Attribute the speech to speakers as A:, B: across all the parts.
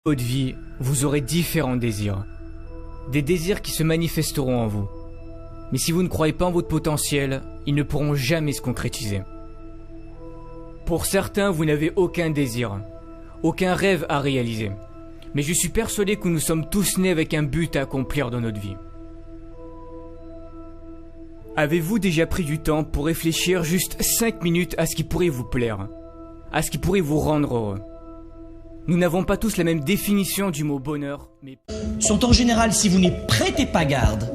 A: Votre vie, vous aurez différents désirs. Des désirs qui se manifesteront en vous. Mais si vous ne croyez pas en votre potentiel, ils ne pourront jamais se concrétiser. Pour certains, vous n'avez aucun désir, aucun rêve à réaliser. Mais je suis persuadé que nous sommes tous nés avec un but à accomplir dans notre vie. Avez-vous déjà pris du temps pour réfléchir juste 5 minutes à ce qui pourrait vous plaire, à ce qui pourrait vous rendre heureux? Nous n'avons pas tous la même définition du mot bonheur, mais...
B: sont en général, si vous n'y prêtez pas garde,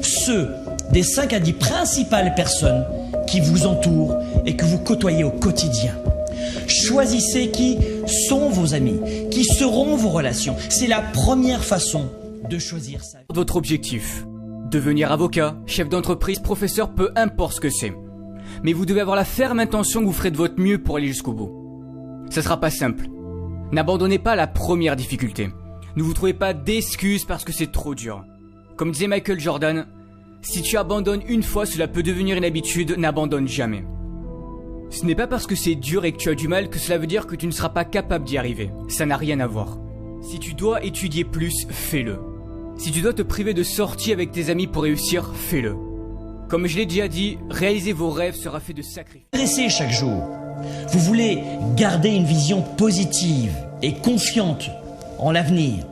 B: ceux des 5 à 10 principales personnes qui vous entourent et que vous côtoyez au quotidien. Choisissez qui sont vos amis, qui seront vos relations. C'est la première façon de choisir sa vie.
A: Votre objectif, devenir avocat, chef d'entreprise, professeur, peu importe ce que c'est. Mais vous devez avoir la ferme intention que vous ferez de votre mieux pour aller jusqu'au bout. Ça sera pas simple. N'abandonnez pas la première difficulté. Ne vous trouvez pas d'excuses parce que c'est trop dur. Comme disait Michael Jordan, si tu abandonnes une fois, cela peut devenir une habitude, n'abandonne jamais. Ce n'est pas parce que c'est dur et que tu as du mal que cela veut dire que tu ne seras pas capable d'y arriver. Ça n'a rien à voir. Si tu dois étudier plus, fais-le. Si tu dois te priver de sorties avec tes amis pour réussir, fais-le. Comme je l'ai déjà dit, réaliser vos rêves sera fait de sacrifices.
B: Progressez chaque jour. Vous voulez garder une vision positive et confiante en l'avenir.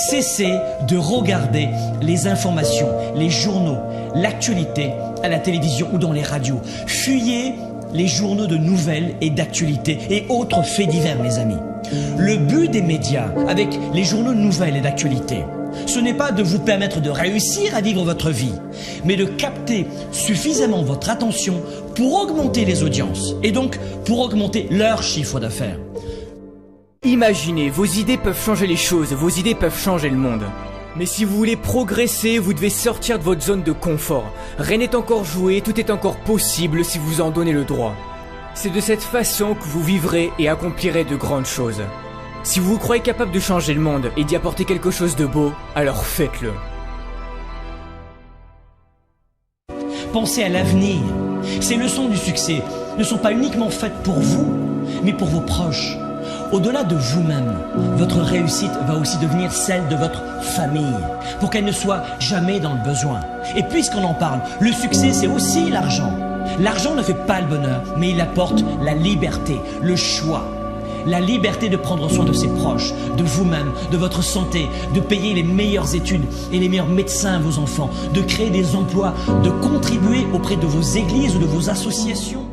B: Cessez de regarder les informations, les journaux, l'actualité à la télévision ou dans les radios. Fuyez les journaux de nouvelles et d'actualité et autres faits divers, mes amis. Le but des médias avec les journaux de nouvelles et d'actualité, ce n'est pas de vous permettre de réussir à vivre votre vie, mais de capter suffisamment votre attention pour augmenter les audiences et donc pour augmenter leur chiffre d'affaires.
A: Imaginez, vos idées peuvent changer les choses, vos idées peuvent changer le monde. Mais si vous voulez progresser, vous devez sortir de votre zone de confort. Rien n'est encore joué, tout est encore possible si vous en donnez le droit. C'est de cette façon que vous vivrez et accomplirez de grandes choses. Si vous vous croyez capable de changer le monde et d'y apporter quelque chose de beau, alors faites-le.
B: Pensez à l'avenir. Ces leçons du succès ne sont pas uniquement faites pour vous, mais pour vos proches. Au-delà de vous-même, votre réussite va aussi devenir celle de votre famille, pour qu'elle ne soit jamais dans le besoin. Et puisqu'on en parle, le succès c'est aussi l'argent. L'argent ne fait pas le bonheur, mais il apporte la liberté, le choix. La liberté de prendre soin de ses proches, de vous-même, de votre santé, de payer les meilleures études et les meilleurs médecins à vos enfants, de créer des emplois, de contribuer auprès de vos églises ou de vos associations.